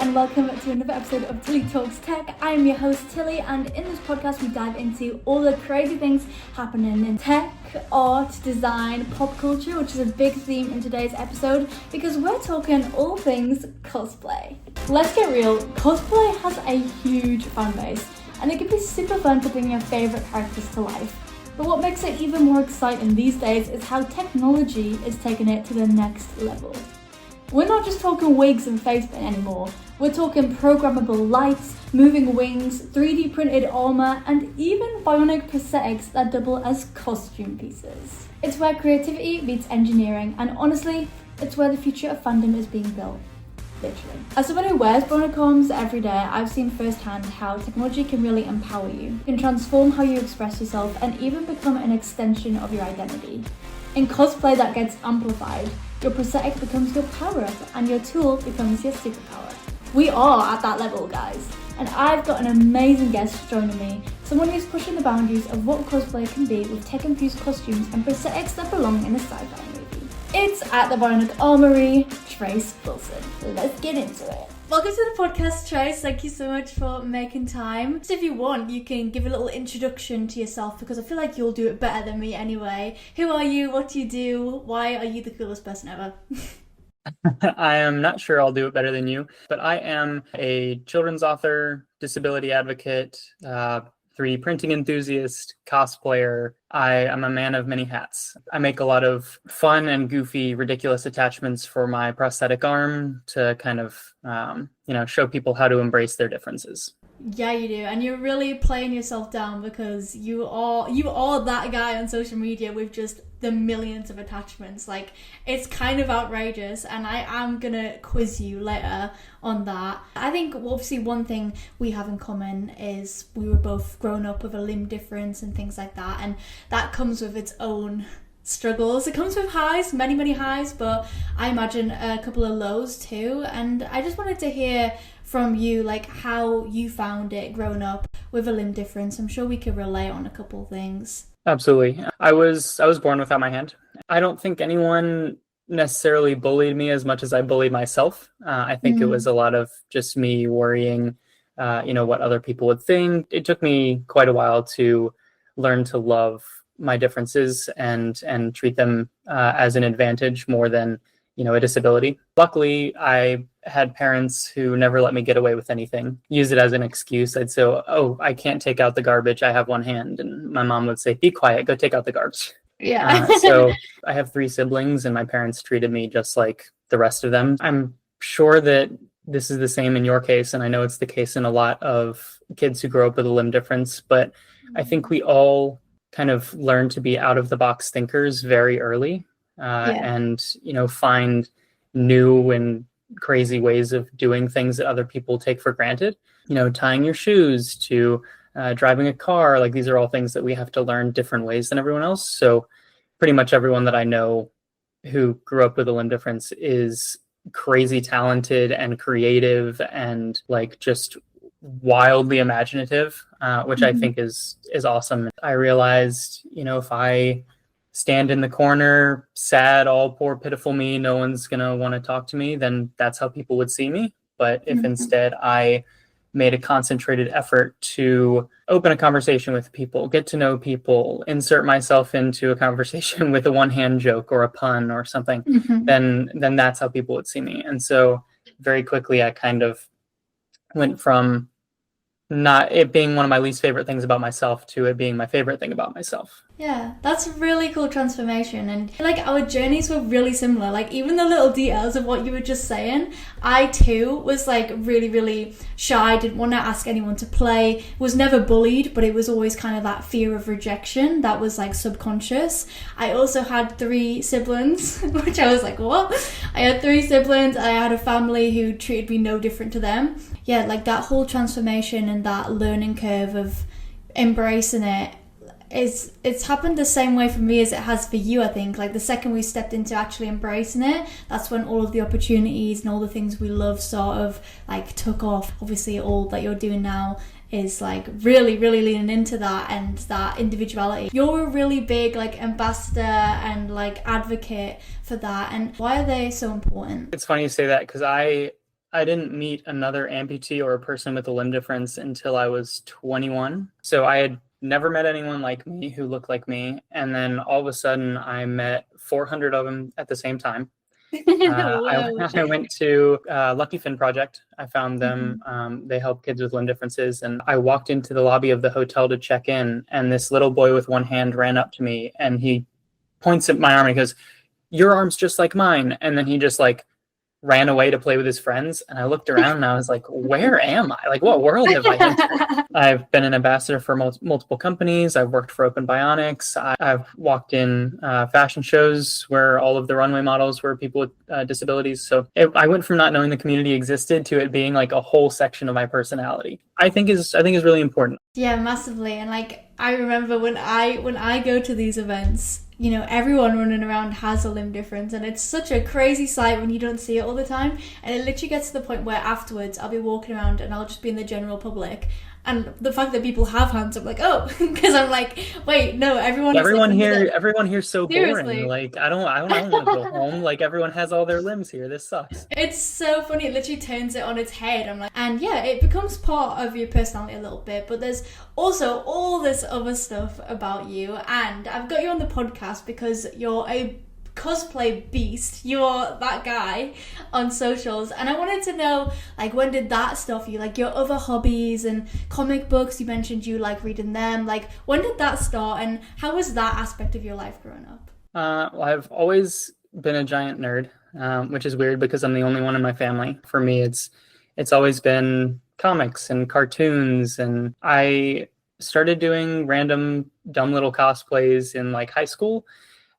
and welcome to another episode of Tilly Talks Tech. I am your host Tilly, and in this podcast we dive into all the crazy things happening in tech, art, design, pop culture, which is a big theme in today's episode because we're talking all things cosplay. Let's get real, cosplay has a huge fan base and it can be super fun to bring your favourite characters to life. But what makes it even more exciting these days is how technology is taking it to the next level. We're not just talking wigs and face paint anymore, we're talking programmable lights, moving wings, 3D printed armour, and even bionic prosthetics that double as costume pieces. It's where creativity meets engineering, and honestly, it's where the future of fandom is being built. Literally. As someone who wears bionic arms every day, I've seen firsthand how technology can really empower you. It can transform how you express yourself and even become an extension of your identity. In cosplay, that gets amplified. Your prosthetic becomes your power-up and your tool becomes your superpower. We are at that level, guys. And I've got an amazing guest joining me, someone who's pushing the boundaries of what cosplay can be with tech-infused costumes and prosthetics that belong in a sci-fi movie. It's at the Bionic Armory, Trace Wilson. Let's get into it. Welcome to the podcast, Trace. Thank you so much for making time. So if you want, you can give a little introduction to yourself because I feel like you'll do it better than me anyway. Who are you? What do you do? Why are you the coolest person ever? I am not sure I'll do it better than you, but I am a children's author, disability advocate, 3D printing enthusiast, cosplayer. I am a man of many hats. I make a lot of fun and goofy, ridiculous attachments for my prosthetic arm to kind of, show people how to embrace their differences. Yeah, you do, and you're really playing yourself down because you are that guy on social media with just the millions of attachments. Like, it's kind of outrageous, and I am gonna quiz you later on that. I think obviously one thing we have in common is we were both grown up with a limb difference and things like that, and that comes with its own struggles. It comes with highs, many highs, but I imagine a couple of lows too. And I just wanted to hear from you, like, how you found it growing up with a limb difference. I'm sure we could relate on a couple of things. Absolutely. I was born without my hand. I don't think anyone necessarily bullied me as much as I bullied myself. I think it was a lot of just me worrying, what other people would think. It took me quite a while to learn to love my differences and treat them as an advantage more than, a disability. Luckily, I had parents who never let me get away with anything, use it as an excuse. I'd say, oh, I can't take out the garbage, I have one hand. And my mom would say, be quiet, go take out the garbage. Yeah. So I have 3 siblings and my parents treated me just like the rest of them. I'm sure that this is the same in your case, and I know it's the case in a lot of kids who grow up with a limb difference, but I think we all kind of learn to be out of the box thinkers very early and, find new and crazy ways of doing things that other people take for granted. Tying your shoes to driving a car, like these are all things that we have to learn different ways than everyone else. So pretty much everyone that I know who grew up with a limb difference is crazy talented and creative and like just wildly imaginative, which I think is awesome. I realized, if I stand in the corner, sad, all poor, pitiful me, no one's going to want to talk to me, then that's how people would see me. But if instead I made a concentrated effort to open a conversation with people, get to know people, insert myself into a conversation with a one-hand joke or a pun or something, then that's how people would see me. And so very quickly I kind of went from not it being one of my least favorite things about myself to it being my favorite thing about myself. Yeah, that's a really cool transformation, and like our journeys were really similar. Like even the little details of what you were just saying, I too was like really shy, didn't want to ask anyone to play, was never bullied, but it was always kind of that fear of rejection that was like subconscious. I also had 3 siblings, which I was like, what? I had 3 siblings, I had a family who treated me no different to them. Yeah, like that whole transformation and that learning curve of embracing it's happened the same way for me as it has for you. I think like the second we stepped into actually embracing it, that's when all of the opportunities and all the things we love sort of like took off. Obviously all that you're doing now is like really leaning into that and that individuality. You're a really big like ambassador and like advocate for that, and why are they so important? It's funny you say that because I I didn't meet another amputee or a person with a limb difference until I was 21. So I had never met anyone like me who looked like me. And then all of a sudden, I met 400 of them at the same time. I went to Lucky Fin Project. I found them. They help kids with limb differences. And I walked into the lobby of the hotel to check in. And this little boy with one hand ran up to me and he points at my arm and he goes, "Your arm's just like mine." And then he just like ran away to play with his friends. And I looked around and I was like, where am I? Like, what world have I entered? I've been an ambassador for multiple companies. I've worked for Open Bionics. I've walked in fashion shows where all of the runway models were people with disabilities. So I went from not knowing the community existed to it being like a whole section of my personality. I think is really important. Yeah, massively. And like, I remember when I go to these events, you know, everyone running around has a limb difference, and it's such a crazy sight when you don't see it all the time. And it literally gets to the point where afterwards I'll be walking around and I'll just be in the general public, and the fact that people have hands, I'm like, oh, because I'm like, wait, no, everyone here's so Seriously. boring. Like, I don't want to go home. Like, everyone has all their limbs here. This sucks. It's so funny. It literally turns it on its head. I'm like, and yeah, it becomes part of your personality a little bit, but there's also all this other stuff about you. And I've got you on the podcast because you're a cosplay beast. You're that guy on socials, and I wanted to know, like, when did that stuff you, like your other hobbies and comic books, you mentioned you like reading them, like when did that start and how was that aspect of your life growing up? Well, I've always been a giant nerd, which is weird because I'm the only one in my family. For me, it's always been comics and cartoons, and I started doing random dumb little cosplays in like high school.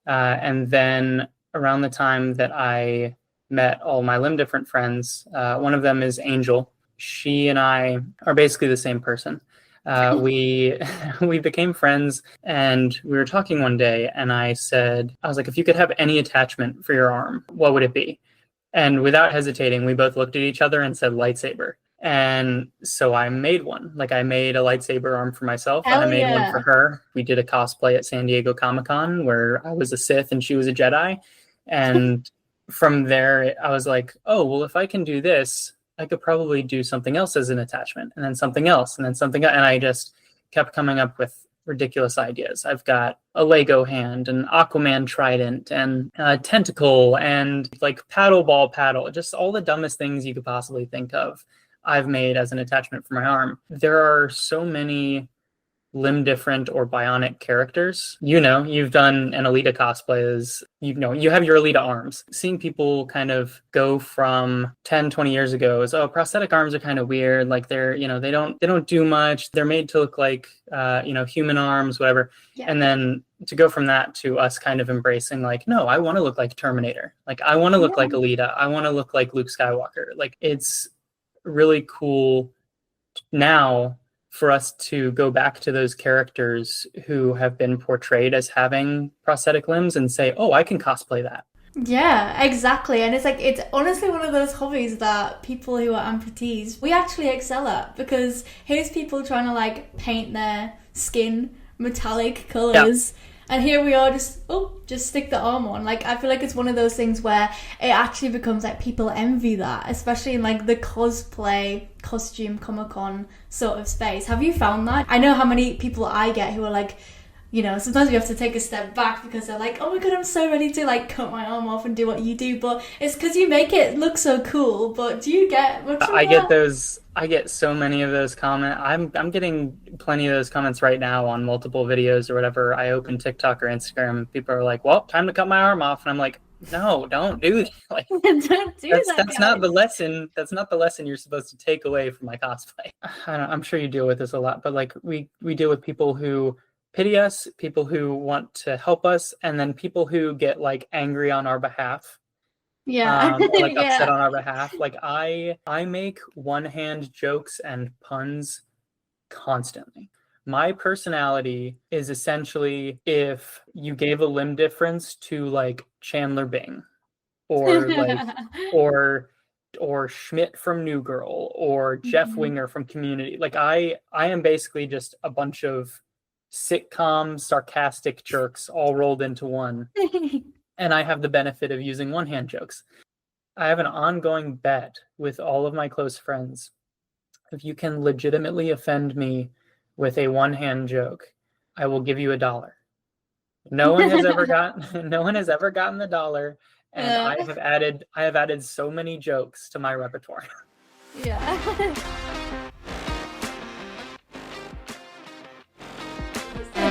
And then around the time that I met all my limb different friends, one of them is Angel. She and I are basically the same person. We became friends, and we were talking one day, and I was like, if you could have any attachment for your arm, what would it be? And without hesitating, we both looked at each other and said lightsaber. And so I made one. Like, I made a lightsaber arm for myself, and I made one for her. We did a cosplay at San Diego Comic-Con where I was a Sith and she was a Jedi. And from there, I was like, oh, well, if I can do this, I could probably do something else as an attachment, and then something else, and then something else. And I just kept coming up with ridiculous ideas. I've got a Lego hand, an Aquaman trident, and a tentacle, and like paddle, just all the dumbest things you could possibly think of. I've made as an attachment for my arm. There are so many limb different or bionic characters. You know, you've done an Alita cosplay as, you know, you have your Alita arms. Seeing people kind of go from 10, 20 years ago as, oh, prosthetic arms are kind of weird. Like they're, you know, they don't do much. They're made to look like, you know, human arms, whatever. Yeah. And then to go from that to us kind of embracing like, no, I want to look like Terminator. Like I want to look like Alita. I want to look like Luke Skywalker. Like it's really cool now for us to go back to those characters who have been portrayed as having prosthetic limbs and say, oh, I can cosplay that. Yeah, exactly. And it's like, it's honestly one of those hobbies that people who are amputees, we actually excel at, because here's people trying to like paint their skin metallic colors. Yeah. And here we are just stick the arm on. Like, I feel like it's one of those things where it actually becomes like people envy that, especially in like the cosplay, costume, Comic-Con sort of space. Have you found that? I know how many people I get who are like, you know, sometimes we have to take a step back because they're like, oh my God, I'm so ready to like cut my arm off and do what you do. But it's because you make it look so cool. But do you get much of that? I get so many of those comments. I'm getting plenty of those comments right now on multiple videos or whatever. I open TikTok or Instagram. People are like, well, time to cut my arm off. And I'm like, no, don't do that. Like, don't do that. That's not the lesson. That's not the lesson you're supposed to take away from my cosplay. I'm sure you deal with this a lot, but like we deal with people who pity us, people who want to help us, and then people who get like angry on our behalf. Yeah. Like upset on our behalf. Like I make one-hand jokes and puns constantly. My personality is essentially if you gave a limb difference to like Chandler Bing or like or Schmidt from New Girl or Jeff Winger from Community. Like I am basically just a bunch of sitcom sarcastic jerks all rolled into one. And I have the benefit of using one-hand jokes. I have an ongoing bet with all of my close friends. If you can legitimately offend me with a one-hand joke, I will give you $1. No one has ever gotten no one has ever gotten the dollar, and I have added so many jokes to my repertoire. Yeah.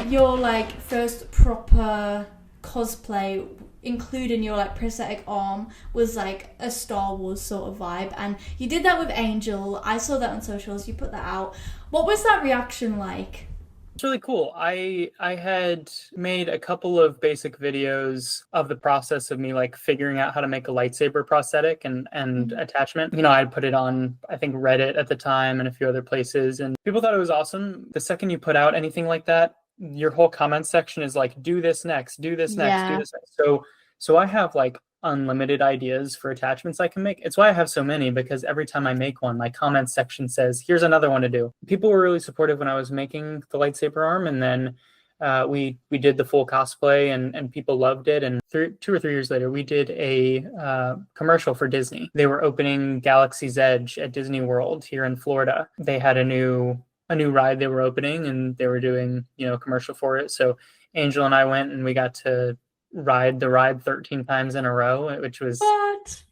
Your like first proper cosplay, including your like prosthetic arm, was like a Star Wars sort of vibe, and you did that with Angel. I saw that on socials. You put that out. What was that reaction like? It's really cool. I had made a couple of basic videos of the process of me like figuring out how to make a lightsaber prosthetic and attachment. You know, I'd put it on, I think, Reddit at the time and a few other places, and people thought it was awesome. The second you put out anything like that, your whole comment section is like, do this next, do this next, do this next. So I have like unlimited ideas for attachments I can make. It's why I have so many, because every time I make one, my comment section says, here's another one to do. People were really supportive when I was making the lightsaber arm, and then we did the full cosplay and people loved it. And 2 or 3 years later, we did a commercial for Disney. They were opening Galaxy's Edge at Disney World here in Florida. They had a new ride they were opening, and they were doing, you know, a commercial for it. So Angel and I went, and we got to ride the ride 13 times in a row, which was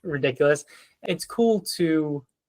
ridiculous. It's cool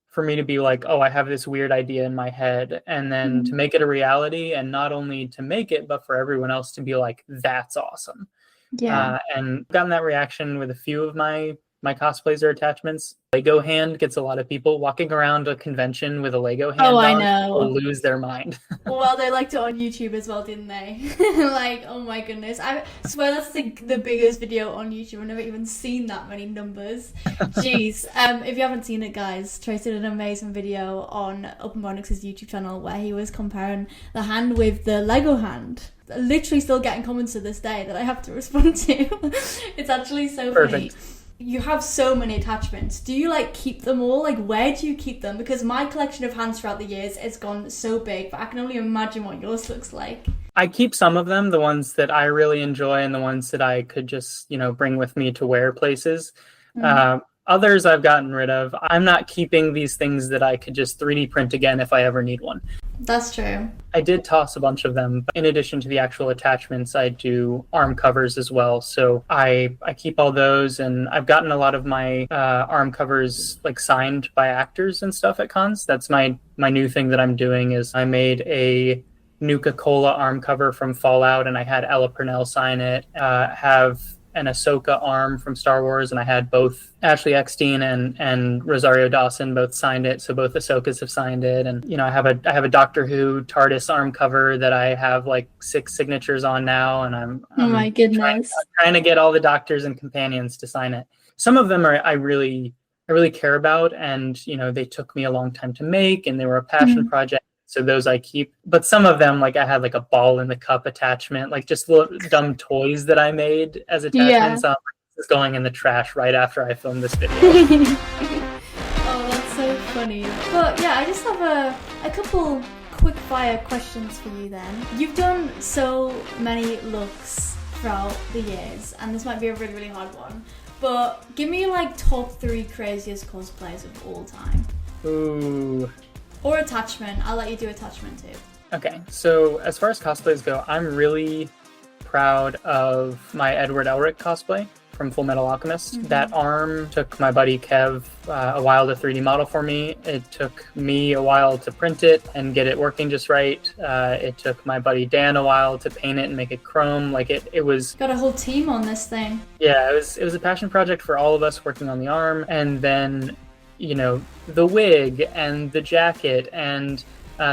for me to be like, oh, I have this weird idea in my head, and then to make it a reality, and not only to make it, but for everyone else to be like, that's awesome. Yeah. And gotten that reaction with a few of my cosplays or attachments. Lego hand gets a lot of people. Walking around a convention with a Lego hand I on know. will lose their mind. Well, they liked it on YouTube as well, didn't they? Like, oh my goodness. I swear that's the biggest video on YouTube. I've never even seen that many numbers. Jeez. If you haven't seen it, guys, Trace did an amazing video on Open Bonix's YouTube channel where he was comparing the hand with the Lego hand. Literally still getting comments to this day that I have to respond to. It's actually so Perfect. funny. You have so many attachments. Do you like keep them all? Like, where do you keep them? Because my collection of hands throughout the years has gone so big, but I can only imagine what yours looks like. I keep some of them, the ones that I really enjoy and the ones that I could just, you know, bring with me to wear places. Others I've gotten rid of. I'm not keeping these things that I could just 3D print again if I ever need one. That's true. I did toss a bunch of them. In addition to the actual attachments, I do arm covers as well. So I keep all those, and I've gotten a lot of my arm covers like signed by actors and stuff at cons. That's my new thing that I'm doing. Is I made a Nuka-Cola arm cover from Fallout, and I had Ella Purnell sign it. Have an Ahsoka arm from Star Wars, and I had both Ashley Eckstein and Rosario Dawson both signed it, so both Ahsokas have signed it. And you know, I have a Doctor Who TARDIS arm cover that I have like 6 signatures on now, and I'm oh my goodness, trying to get all the doctors and companions to sign it. Some of them I really care about, and you know, they took me a long time to make, and they were a passion project. So those I keep. But some of them, like I had like a ball in the cup attachment, like just little dumb toys that I made as attachments. Yeah. This is going in the trash right after I filmed this video. Oh, that's so funny. But yeah, I just have a couple quick fire questions for you then. You've done so many looks throughout the years, and this might be a really, really hard one. But give me like top 3 craziest cosplays of all time. Ooh. Or attachment. I'll let you do attachment too. Okay, so as far as cosplays go, I'm really proud of my Edward Elric cosplay from Full Metal Alchemist. That arm took my buddy Kev a while to 3D model for me. It took me a while to print it and get it working just right. It took my buddy Dan a while to paint it and make it chrome. Like it was... Got a whole team on this thing. Yeah, it was a passion project for all of us working on the arm. And then, you know, the wig and the jacket and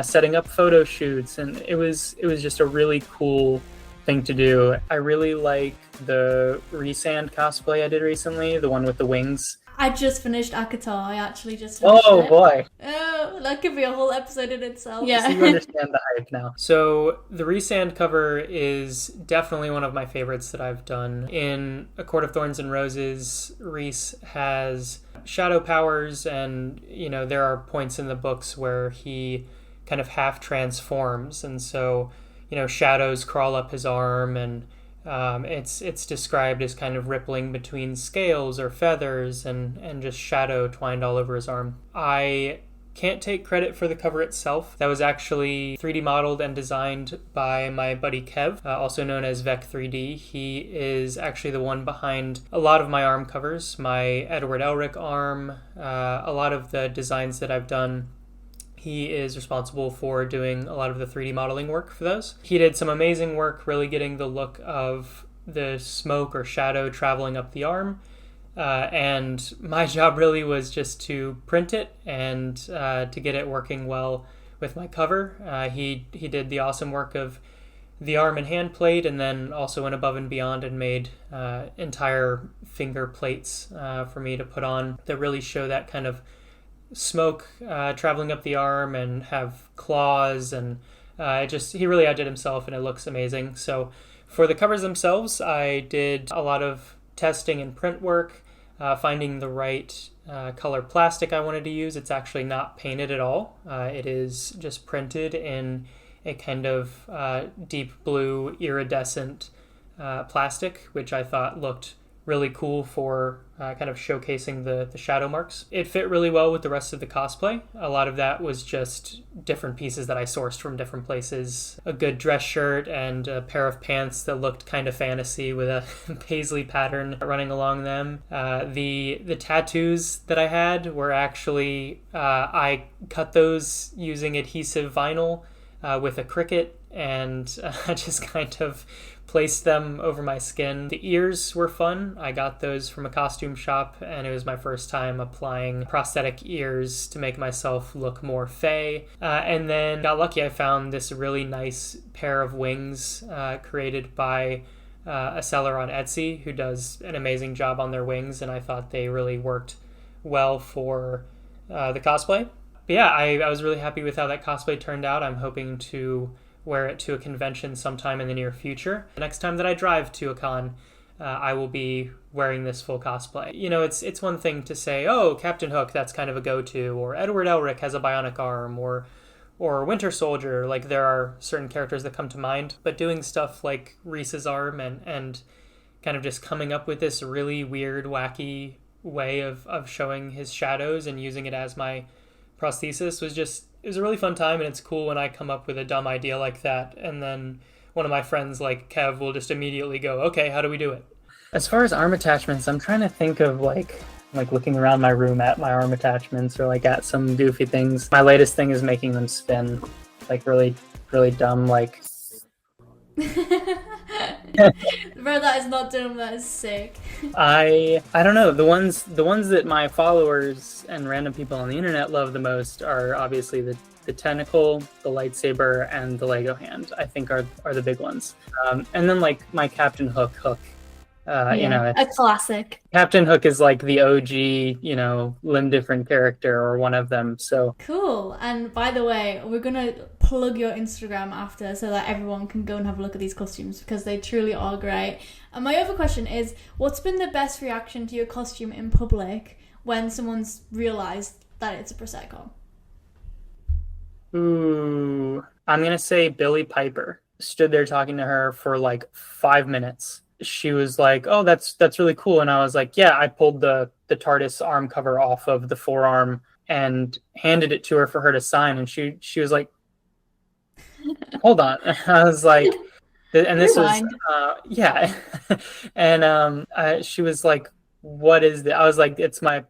setting up photo shoots, and it was just a really cool thing to do. I really like the Resand cosplay I did recently, the one with the wings. I just finished Akatar. I actually just finished it. Boy. Oh, that could be a whole episode in itself. Yeah. So you understand the hype now. So the Resand cover is definitely one of my favorites that I've done. In A Court of Thorns and Roses, Rhys has shadow powers, and you know, there are points in the books where he kind of half transforms, and so you know, shadows crawl up his arm, and It's described as kind of rippling between scales or feathers and just shadow twined all over his arm. I can't take credit for the cover itself. That was actually 3D modeled and designed by my buddy Kev, also known as Vec 3D. He is actually the one behind a lot of my arm covers, my Edward Elric arm, a lot of the designs that I've done. He is responsible for doing a lot of the 3D modeling work for those. He did some amazing work really getting the look of the smoke or shadow traveling up the arm. And my job really was just to print it and to get it working well with my cover. He did the awesome work of the arm and hand plate, and then also went above and beyond and made entire finger plates for me to put on that really show that kind of smoke traveling up the arm and have claws, and he really outdid himself, and it looks amazing. So for the covers themselves, I did a lot of testing and print work, finding the right color plastic I wanted to use. It's actually not painted at all. It is just printed in a kind of deep blue iridescent plastic, which I thought looked really cool for kind of showcasing the shadow marks. It fit really well with the rest of the cosplay. A lot of that was just different pieces that I sourced from different places. A good dress shirt and a pair of pants that looked kind of fantasy with a paisley pattern running along them. The tattoos that I had were actually, I cut those using adhesive vinyl with a Cricut, and just kind of placed them over my skin. The ears were fun. I got those from a costume shop, and it was my first time applying prosthetic ears to make myself look more fey. And then got lucky. I found this really nice pair of wings created by a seller on Etsy who does an amazing job on their wings, and I thought they really worked well for the cosplay. But yeah, I was really happy with how that cosplay turned out. I'm hoping to wear it to a convention sometime in the near future. The next time that I drive to a con, I will be wearing this full cosplay. You know, it's one thing to say, oh, Captain Hook, that's kind of a go-to, or Edward Elric has a bionic arm, or Winter Soldier. Like, there are certain characters that come to mind, but doing stuff like Reese's arm and kind of just coming up with this really weird, wacky way of showing his shadows and using it as my prosthesis it was a really fun time. And it's cool when I come up with a dumb idea like that, and then one of my friends like Kev will just immediately go, okay, how do we do it? As far as arm attachments, I'm trying to think of like looking around my room at my arm attachments, or like at some goofy things. My latest thing is making them spin, like really, really dumb, like Bro, that is not dumb, that is sick. I don't know. The ones that my followers and random people on the internet love the most are obviously the tentacle, the lightsaber, and the Lego hand. I think are the big ones. And then like my Captain Hook. You know, a classic. Captain Hook is like the OG, you know, limb different character, or one of them. So cool. And by the way, we're gonna plug your Instagram after so that everyone can go and have a look at these costumes, because they truly are great. And my other question is, what's been the best reaction to your costume in public when someone's realized that it's a prosthetic arm? Ooh, I'm gonna say Billie Piper. Stood there talking to her for like 5 minutes. She was like, oh, that's really cool. And I was like, yeah, I pulled the TARDIS arm cover off of the forearm and handed it to her for her to sign. And she was like, hold on. I was like, and this Rewind. Was, yeah. And she was like, what is that? I was like, it's my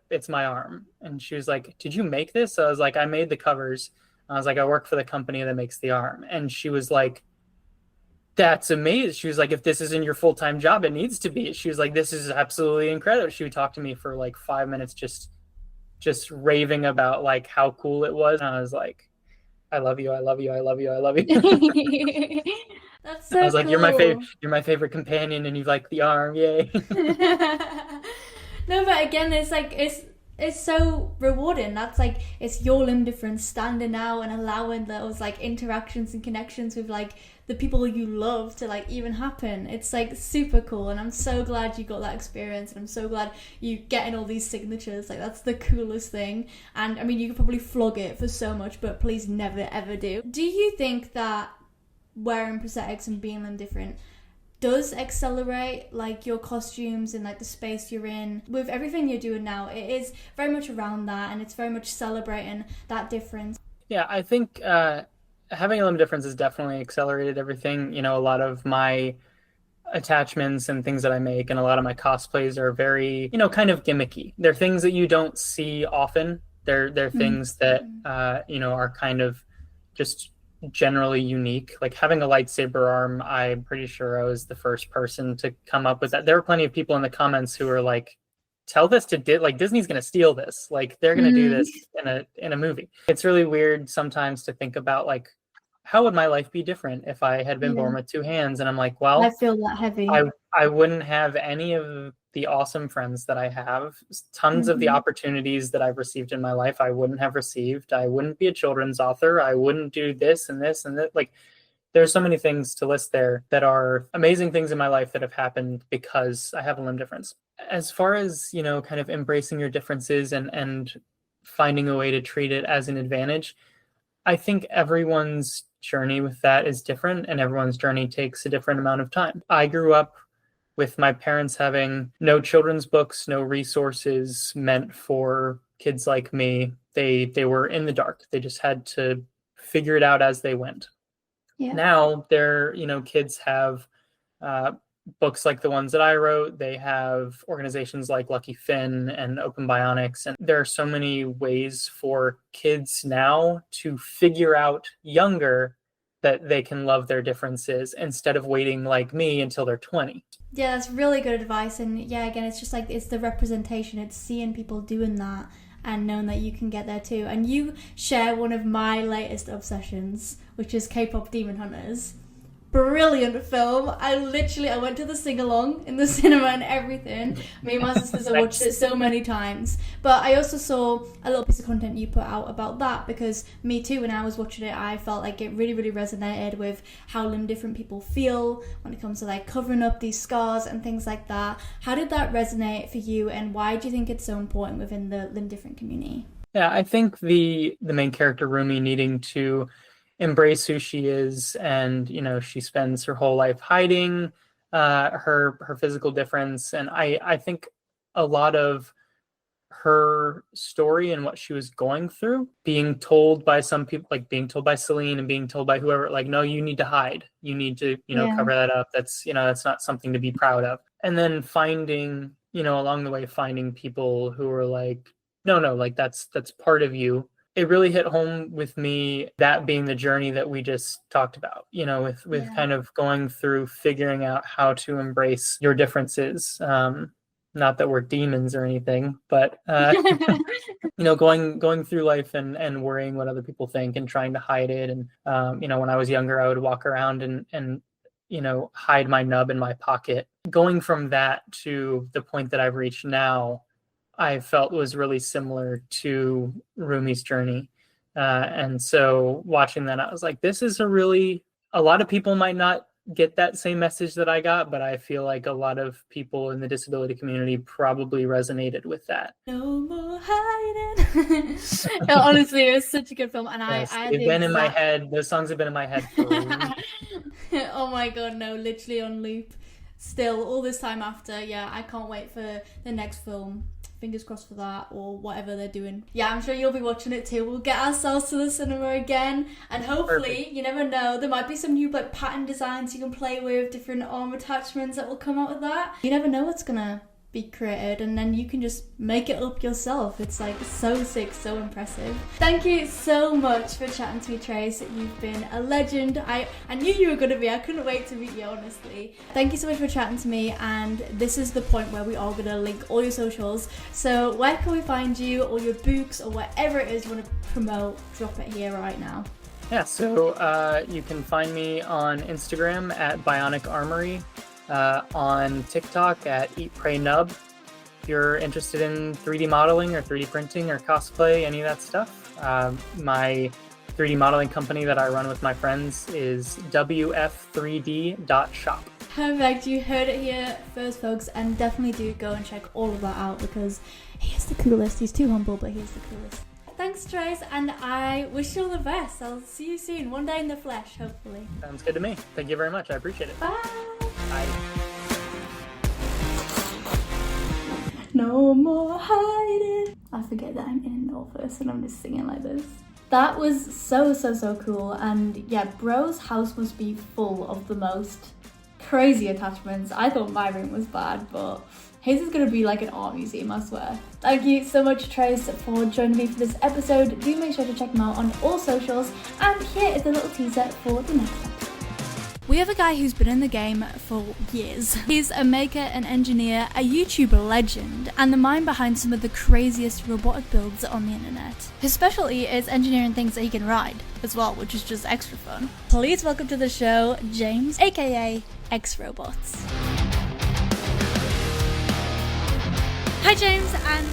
arm. And she was like, did you make this? I was like, I made the covers. I was like, I work for the company that makes the arm. And she was like, that's amazing. She was like, if this isn't your full-time job, it needs to be. She was like, this is absolutely incredible. She would talk to me for like 5 minutes, just raving about like how cool it was. And I was like, I love you. I love you. I love you. I love you. That's so I was like, cool. You're my favorite companion, and you like the arm. Yay. No, but again, it's like, it's so rewarding. That's like, it's your limb difference standing out and allowing those like interactions and connections with like the people you love to like even happen. It's like super cool, and I'm so glad you got that experience, and I'm so glad you getting all these signatures. Like, that's the coolest thing. And I mean, you could probably flog it for so much, but please never ever do. Do you think that wearing prosthetics and being limb different does accelerate like your costumes and like the space you're in. With everything you're doing now, it is very much around that, and it's very much celebrating that difference. Yeah, I think having a limb difference has definitely accelerated everything. You know, a lot of my attachments and things that I make and a lot of my cosplays are very, you know, kind of gimmicky. They're things that you don't see often. They're things that you know, are kind of just generally unique. Like having a lightsaber arm, I'm pretty sure I was the first person to come up with that. There were plenty of people in the comments who were like, tell this to like Disney's going to steal this. Like they're going to do this in a movie. It's really weird sometimes to think about like, how would my life be different if I had been born with two hands? And I'm like, well, I feel that heavy. I wouldn't have any of the awesome friends that I have. Tons of the opportunities that I've received in my life, I wouldn't have received. I wouldn't be a children's author. I wouldn't do this and this and that. Like, there's so many things to list there that are amazing things in my life that have happened because I have a limb difference. As far as, you know, kind of embracing your differences and finding a way to treat it as an advantage, I think everyone's journey with that is different and everyone's journey takes a different amount of time. I grew up with my parents having no children's books, no resources meant for kids like me. They were in the dark. They just had to figure it out as they went. Yeah. Now they're, you know, kids have books like the ones that I wrote. They have organizations like Lucky Finn and Open Bionics. And there are so many ways for kids now to figure out younger that they can love their differences instead of waiting like me until they're 20. Yeah, that's really good advice. And yeah, again, it's just like, it's the representation. It's seeing people doing that and knowing that you can get there too. And you share one of my latest obsessions, which is K-pop Demon Hunters. Brilliant film. I went to the sing-along in the cinema and everything. Me and my sisters have watched it so many times. But I also saw a little piece of content you put out about that, because me too, when I was watching it, I felt like it really, really resonated with how limb different people feel when it comes to like covering up these scars and things like that. How did that resonate for you, and why do you think it's so important within the limb different community? Yeah, I think the main character, Rumi, needing to embrace who she is, and you know, she spends her whole life hiding her physical difference, and I think a lot of her story and what she was going through, being told by some people, like being told by Celine and being told by whoever, like, no, you need to hide, you need to, you know, cover that up, that's, you know, that's not something to be proud of. And then finding, you know, along the way, finding people who are like, no, like that's part of you. It really hit home with me, that being the journey that we just talked about, you know, with kind of going through figuring out how to embrace your differences. Not that we're demons or anything, but, you know, going through life and worrying what other people think and trying to hide it. And, you know, when I was younger, I would walk around and, you know, hide my nub in my pocket. Going from that to the point that I've reached now, I felt was really similar to Rumi's journey. And so watching that, I was like, this is a lot of people might not get that same message that I got, but I feel like a lot of people in the disability community probably resonated with that. No more hiding. Honestly, it was such a good film. And yes, they've been in my head. Those songs have been in my head for a week. Oh my God, no, literally on loop. Still, all this time after, yeah, I can't wait for the next film. Fingers crossed for that, or whatever they're doing. Yeah, I'm sure you'll be watching it too. We'll get ourselves to the cinema again, and hopefully, Perfect. You never know, there might be some new like pattern designs you can play with, different arm attachments that will come out of that. You never know what's gonna be created, and then you can just make it up yourself. It's like so sick, so impressive. Thank you so much for chatting to me, Trace. You've been a legend. I knew you were gonna be. I couldn't wait to meet you, honestly. Thank you so much for chatting to me, and this is the point where we are gonna link all your socials. So where can we find you, or your books, or whatever it is you want to promote? Drop it here right now. Yeah, so you can find me on Instagram at Bionic Armory. On TikTok at Eat Pray Nub. If you're interested in 3D modeling or 3D printing or cosplay, any of that stuff, my 3D modeling company that I run with my friends is wf3d.shop. Perfect, you heard it here first, folks, and definitely do go and check all of that out, because he is the coolest. He's too humble, but he's the coolest. Thanks, Trace, and I wish you all the best. I'll see you soon, one day in the flesh, hopefully. Sounds good to me. Thank you very much. I appreciate it. Bye. No more hiding. I forget that I'm in an office and I'm just singing like this. That was so cool, and yeah, bro's house must be full of the most crazy attachments. I thought my room was bad, but his is gonna be like an art museum, I swear. Thank you so much, Trace, for joining me for this episode. Do make sure to check him out on all socials, and here is a little teaser for the next episode. We have a guy who's been in the game for years. He's a maker, an engineer, a YouTube legend, and the mind behind some of the craziest robotic builds on the internet. His specialty is engineering things that he can ride as well, which is just extra fun. Please welcome to the show, James, aka X Robots. Hi James, and